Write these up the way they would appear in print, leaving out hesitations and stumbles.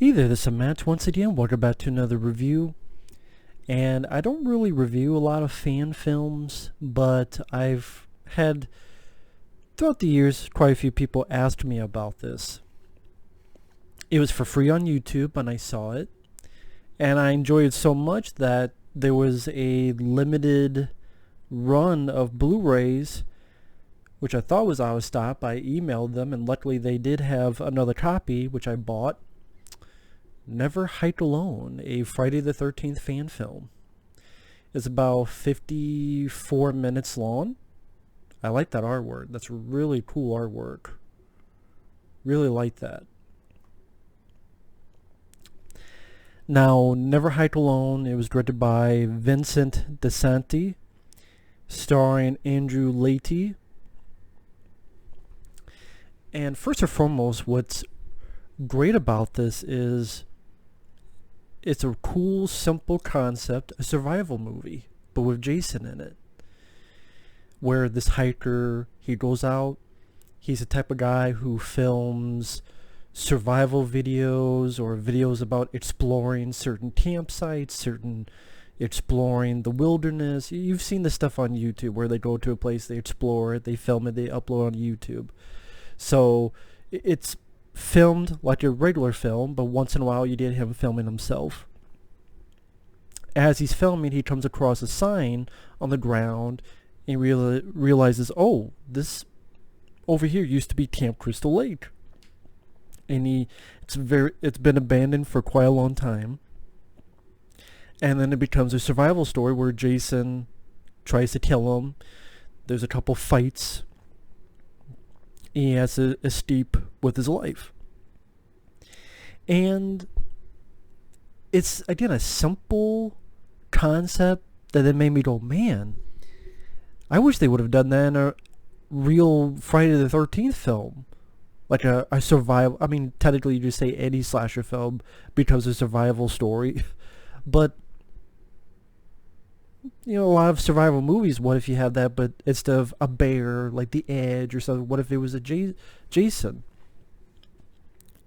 Either this is Matt once again. Welcome back to another review. And I don't really review a lot of fan films, but I've had throughout the years quite a few people asked me about this. It was for free on YouTube and I saw it, and I enjoyed it so much that there was a limited run of Blu-rays which I thought was out of stock. I emailed them and luckily they did have another copy which I bought. Never Hike Alone, a Friday the 13th fan film. It's about 54 minutes long. I like that artwork. That's really cool artwork. Really like that. Now, Never Hike Alone, it was directed by Vincent DeSanti, starring Andrew Leighty. And first and foremost, what's great about this is it's a cool, simple concept, a survival movie, but with Jason in it. Where this hiker, he goes out, he's the type of guy who films survival videos or videos about exploring certain campsites, exploring the wilderness. You've seen this stuff on YouTube where they go to a place, they explore it, they film it, they upload on YouTube. So it's filmed like a regular film, but once in a while you get him filming himself. As he's filming, he comes across a sign on the ground and realizes, oh, this over here used to be Camp Crystal Lake. And it's been abandoned for quite a long time. And then it becomes a survival story where Jason tries to kill him. There's a couple fights. He has to escape with his life. And it's, again, a simple concept that then made me go, man, I wish they would have done that in a real Friday the 13th film. Like a survival, I mean, technically you just say any slasher film becomes a survival story. But, you know, a lot of survival movies, what if you have that, but instead of a bear, like The Edge or something, what if it was a Jason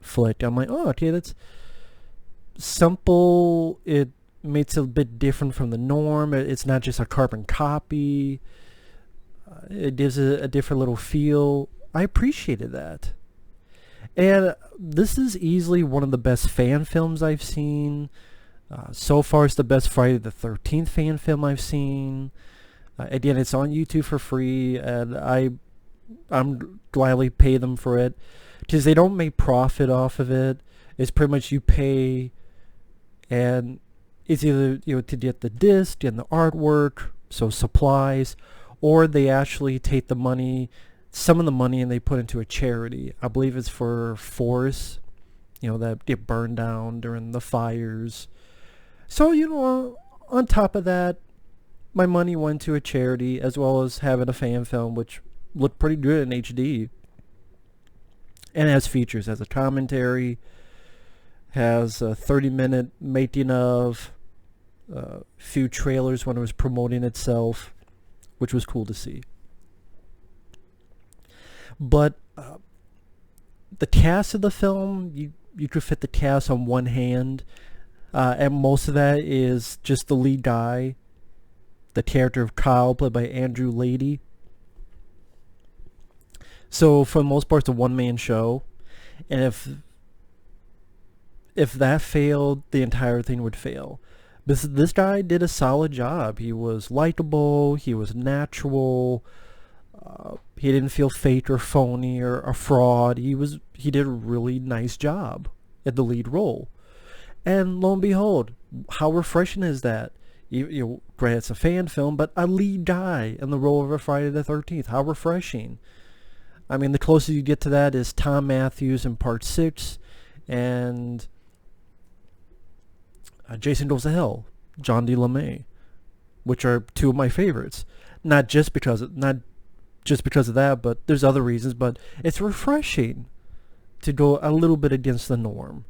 flick? I'm like, oh, okay, that's simple. It makes it a bit different from the norm. It's not just a carbon copy. It gives it a different little feel. I appreciated that. And this is easily one of the best fan films I've seen. So far, it's the best Friday the 13th fan film I've seen. Again, it's on YouTube for free, and I'm gladly pay them for it because they don't make profit off of it. It's pretty much you pay, and it's either to get the disc and the artwork, so supplies, or they actually take the money, some of the money, and they put into a charity. I believe it's for forests, that get burned down during the fires. So, on top of that, my money went to a charity as well as having a fan film, which looked pretty good in HD. And has features, has a commentary, has a 30-minute making of, few trailers when it was promoting itself, which was cool to see. But the cast of the film, you could fit the cast on one hand. And most of that is just the lead guy, the character of Kyle, played by Andrew Leighty. So for the most part, it's a one-man show, and if that failed, the entire thing would fail. This guy did a solid job. He was likable. He was natural. He didn't feel fake or phony or a fraud. He did a really nice job at the lead role. And lo and behold, how refreshing is that? Granted, it's a fan film, but a lead guy in the role of a Friday the 13th. How refreshing. I mean, the closest you get to that is Tom Matthews in Part 6 and Jason Goes to Hell, John D. LeMay, which are two of my favorites. Not just because of that, but there's other reasons, but it's refreshing to go a little bit against the norm.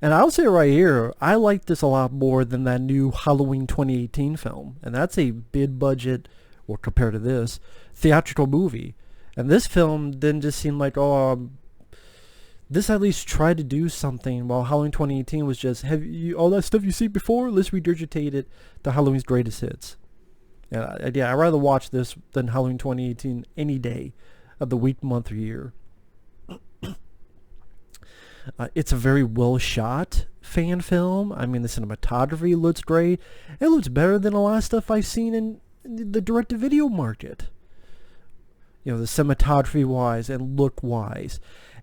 And I'll say right here, I like this a lot more than that new Halloween 2018 film. And that's a big budget, or compared to this, theatrical movie. And this film didn't just seem like, This at least tried to do something, while Halloween 2018 was just, have you all that stuff you see before? Let's regurgitate it to Halloween's greatest hits. And I'd rather watch this than Halloween 2018 any day of the week, month, or year. It's a very well shot fan film. I mean, the cinematography looks great. It looks better than a lot of stuff I've seen in the direct-to-video market. You know, the cinematography wise and look wise.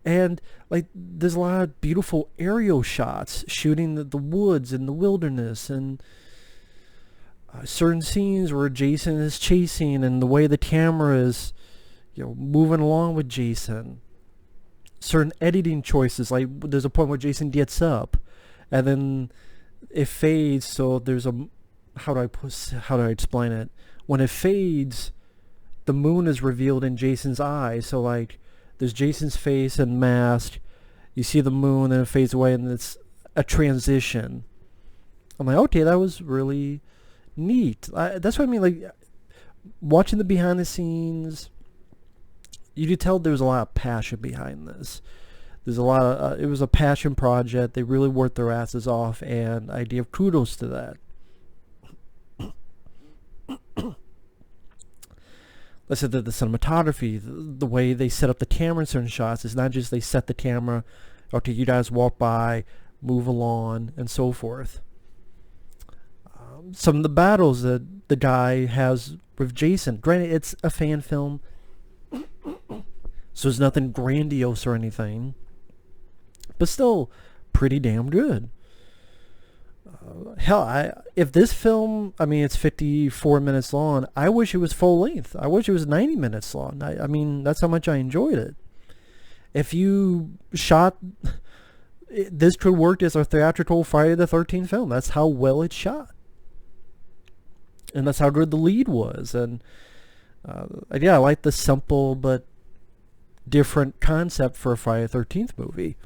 And like, there's a lot of beautiful aerial shots shooting the woods and the wilderness, and certain scenes where Jason is chasing and the way the camera is, you know, moving along with Jason. Certain editing choices, like there's a point where Jason gets up and then it fades, so there's a, how do I explain it? When it fades, the moon is revealed in Jason's eyes. So like, there's Jason's face and mask, you see the moon, and it fades away, and it's a transition. I'm like, okay, that was really neat. That's what I mean, like, watching the behind the scenes, you could tell there was a lot of passion behind this. There's a lot of, it was a passion project. They really worked their asses off, and I give kudos to that. Let's say that the cinematography, the way they set up the camera in certain shots, is not just they set the camera, okay, you guys walk by, move along, and so forth. Some of the battles that the guy has with Jason, granted it's a fan film, so there's nothing grandiose or anything, but still pretty damn good. Hell, if this film, I mean, it's 54 minutes long, I wish it was full length. I wish it was 90 minutes long. I mean, that's how much I enjoyed it. If you shot, this could work as a theatrical Friday the 13th film. That's how well it's shot. And that's how good the lead was. And yeah, I like the simple but different concept for a Friday the 13th movie.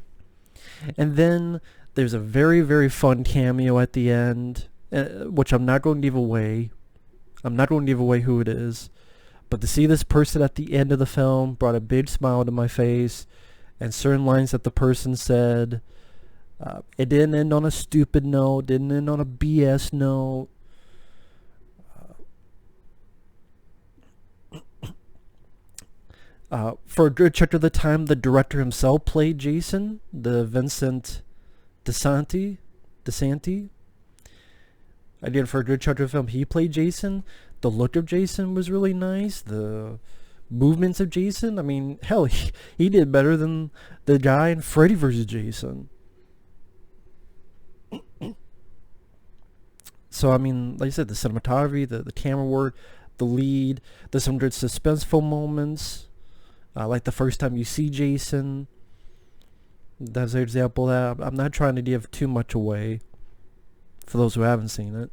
And then there's a very, very fun cameo at the end, which I'm not going to give away. I'm not going to give away who it is. But to see this person at the end of the film brought a big smile to my face. And certain lines that the person said, it didn't end on a stupid note, didn't end on a BS note. For a good chunk of the time, the director himself played Jason, the Vincent DeSanti. Again, for a good chunk of the film, he played Jason. The look of Jason was really nice. The movements of Jason, I mean, hell, he did better than the guy in Freddy vs. Jason. So, I mean, like I said, the cinematography, the camera work, the lead, there's some good suspenseful moments. Like the first time you see Jason. That's an example of that. I'm not trying to give too much away for those who haven't seen it.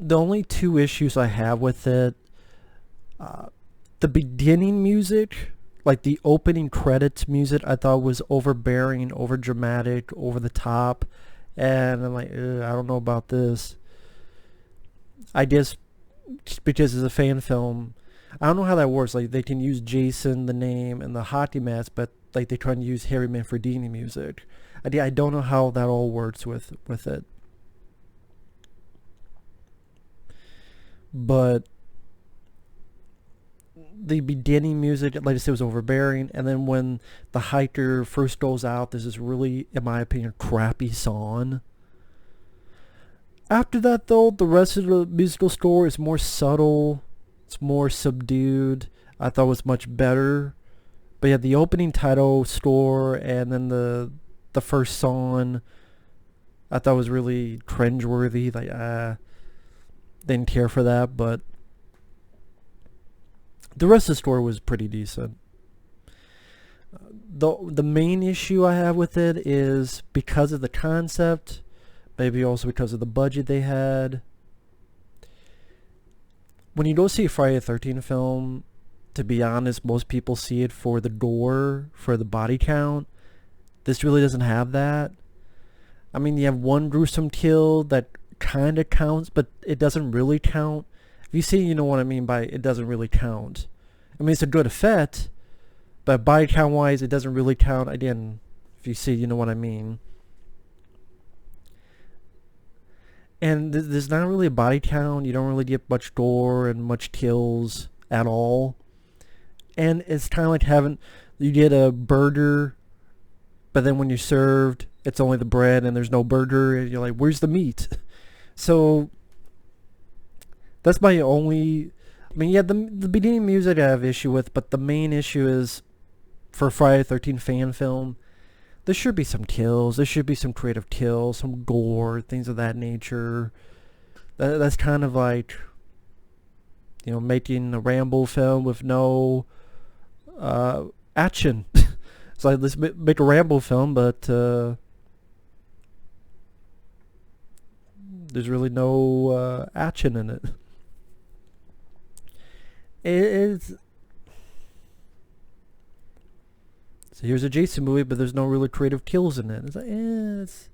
The only two issues I have with it, the beginning music, like the opening credits music, I thought was overbearing, over dramatic, over the top, and I'm like, I don't know about this. I guess because it's a fan film, I don't know how that works. Like, they can use Jason, the name, and the hockey mask, but like they try to use Harry Manfredini music. I don't know how that all works with it. But the beginning music, like I said, was overbearing. And then when the hiker first goes out, there's this really, in my opinion, crappy song. After that, though, the rest of the musical score is more subtle. It's more subdued. I thought it was much better. But yeah, the opening title score and then the first song, I thought was really cringeworthy. Like, didn't care for that, but the rest of the score was pretty decent. The main issue I have with it is because of the concept, maybe also because of the budget they had. When you go see a Friday the 13th film, to be honest, most people see it for the gore, for the body count. This really doesn't have that. I mean, you have one gruesome kill that kind of counts, but it doesn't really count. If you see, you know what I mean by it doesn't really count. I mean, it's a good effect, But body count wise, it doesn't really count. Again, if you see, you know what I mean. And there's not really a body count. You don't really get much gore and much kills at all. And it's kind of like having, you get a burger, but then when you're served, it's only the bread and there's no burger. And you're like, where's the meat? So that's my only, I mean, yeah, the beginning music I have issue with, but the main issue is for a Friday the 13th fan film, there should be some kills. There should be some creative kills, some gore, things of that nature. That's kind of like, you know, making a Rambo film with no action. It's like, let's make a Rambo film, but there's really no action in it. It's... So here's a Jason movie, but there's no really creative kills in it. It's like, it's...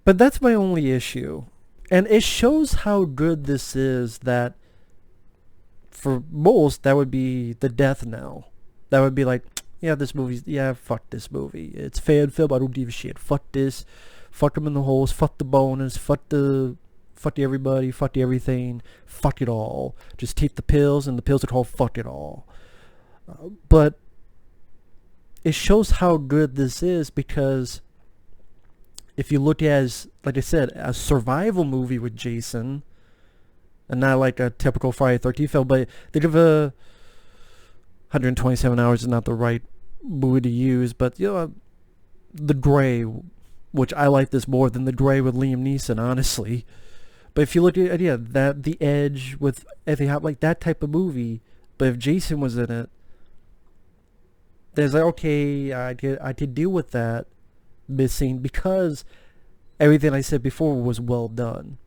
But that's my only issue. And it shows how good this is, that for most, that would be the death knell. That would be like, yeah, this movie's, yeah, fuck this movie. It's fan film, I don't give a shit. Fuck this. Fuck them in the holes. Fuck the bonus. Fuck everybody. Fuck everything. Fuck it all. Just take the pills, and the pills are called fuck it all. But it shows how good this is, because if you look at, like I said, a survival movie with Jason, and not like a typical Friday the 13th film, but think of a 127 hours is not the right movie to use, but you know, The Grey, which I like this more than The Grey with Liam Neeson, honestly. But if you look at, yeah, that The Edge with Ethan Hawke, like that type of movie, but if Jason was in it, there's like, okay, I could deal with that missing, because everything I said before was well done.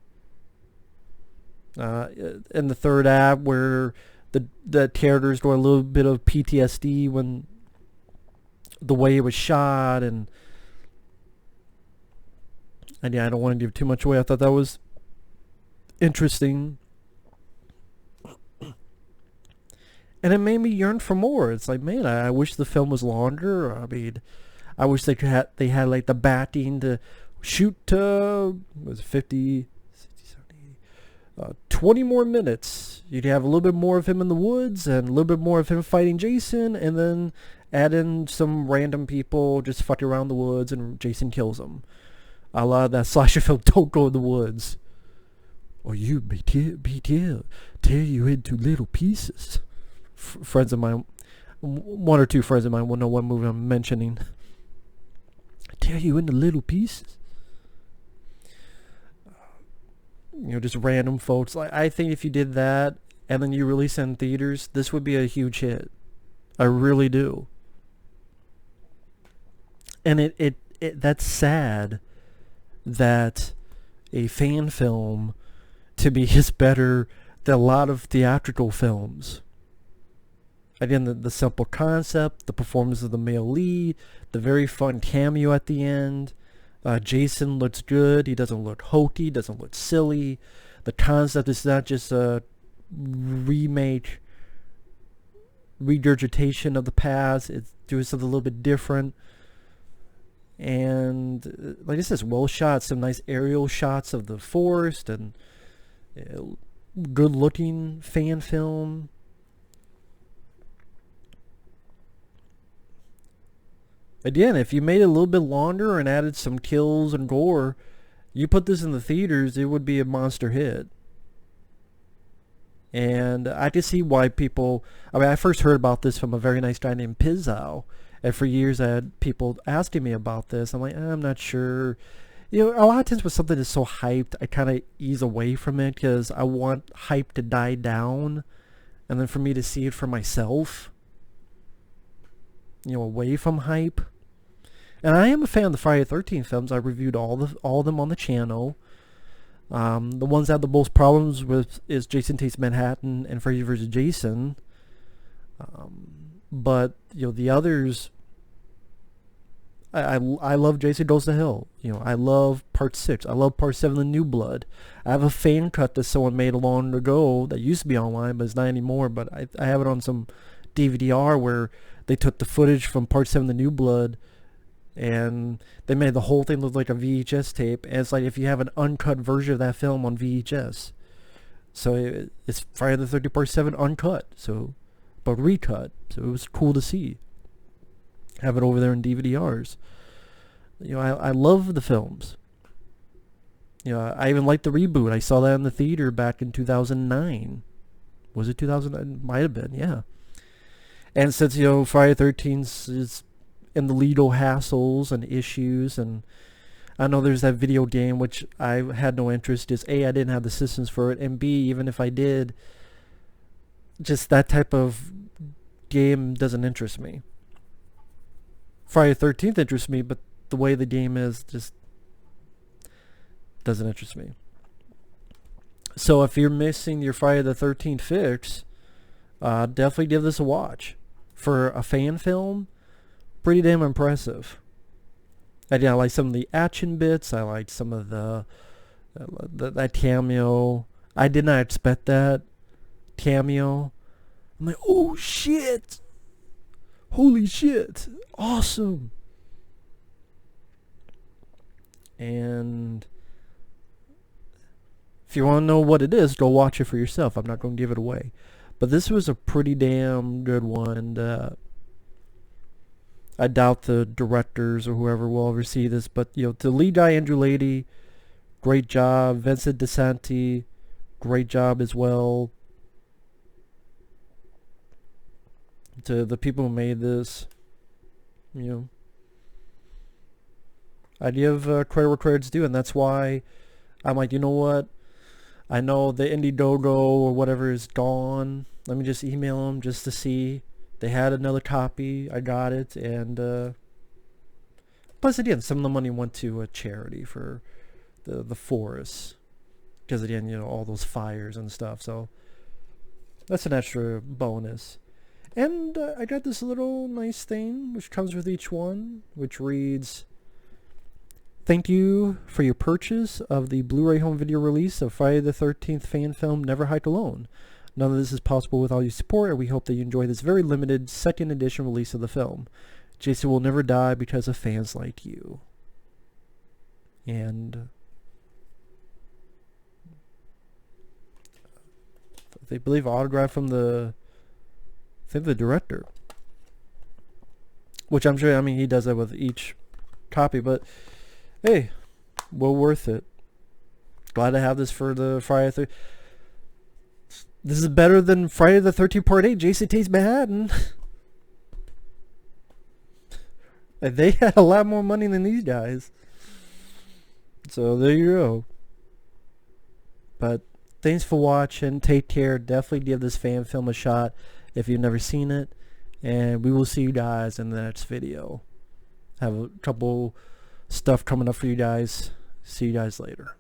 In the third act, where the characters go a little bit of PTSD when the way it was shot, and yeah, I don't want to give too much away. I thought that was interesting. And it made me yearn for more. It's like, man, I wish the film was longer. I mean, I wish they had like the backing to shoot was it 50, 60, 70, 20 more minutes. You'd have a little bit more of him in the woods and a little bit more of him fighting Jason, and then add in some random people just fucking around the woods and Jason kills them. A lot of that slasher film, don't go in the woods, or you may tear you into little pieces. Friends of mine, one or two friends of mine will know what movie I'm mentioning. Tear you into little pieces. You know, just random folks. Like, I think if you did that and then you release it in theaters, this would be a huge hit. I really do. And it that's sad that a fan film, to me, is better than a lot of theatrical films. Again, the simple concept, the performance of the male lead, the very fun cameo at the end. Jason looks good. He doesn't look hokey, doesn't look silly. The concept is not just a remake, regurgitation of the past. It's doing something a little bit different. And like I said, well shot, some nice aerial shots of the forest, and good looking fan film. Again, if you made it a little bit longer and added some kills and gore, you put this in the theaters, it would be a monster hit. And I can see why people, I mean, I first heard about this from a very nice guy named Pizzow, and for years I had people asking me about this. I'm like, I'm not sure. You know, a lot of times when something is so hyped, I kind of ease away from it, because I want hype to die down, and then for me to see it for myself, you know, away from hype. And I am a fan of the Friday the 13th films. I reviewed all of them on the channel. The ones that have the most problems with is Jason Takes Manhattan and Freddy vs. Jason. But you know, the others, I love Jason Goes to Hell. You know, I love Part 6. I love Part 7, The New Blood. I have a fan cut that someone made long ago that used to be online, but it's not anymore. But I have it on some DVD-R where they took the footage from Part 7 The New Blood and they made the whole thing look like a VHS tape. And it's like if you have an uncut version of that film on VHS. So it's Friday the 13th Part 7 uncut, but recut. So it was cool to see. Have it over there in DVD-Rs. I love the films. I even liked the reboot. I saw that in the theater back in 2009. Was it 2009? Might have been, yeah. And since, Friday the 13th is in the legal hassles and issues, and I know there's that video game, which I had no interest. Is A, I didn't have the systems for it, and B, even if I did, just that type of game doesn't interest me. Friday the 13th interests me, but the way the game is just doesn't interest me. So if you're missing your Friday the 13th fix, definitely give this a watch. For a fan film, pretty damn impressive. I like some of the action bits. I liked some of that cameo. I did not expect that cameo. I'm like, oh shit! Holy shit! Awesome! And if you want to know what it is, go watch it for yourself. I'm not going to give it away. But this was a pretty damn good one, and I doubt the directors or whoever will ever see this. But the lead guy, Andrew Lady, great job. Vincent DeSanti, great job as well. To the people who made this, I give credit where credit's due, and that's why I'm like, you know what? I know the Indiegogo or whatever is gone. Let me just email them just to see. They had another copy. I got it, and plus again, some of the money went to a charity for the forests, because again, all those fires and stuff. So that's an extra bonus. And I got this little nice thing which comes with each one, which reads, "Thank you for your purchase of the Blu-ray home video release of Friday the 13th fan film Never Hike Alone. None of this is possible without your support, and we hope that you enjoy this very limited second edition release of the film. Jason will never die because of fans like you." And they believe autograph from the director, which I'm sure, he does that with each copy, but hey, well worth it. Glad to have this for the Friday This is better than Friday the 13th Part 8, Jason Takes Manhattan. They had a lot more money than these guys. So there you go. But thanks for watching. Take care. Definitely give this fan film a shot if you've never seen it. And we will see you guys in the next video. Have a couple stuff coming up for you guys. See you guys later.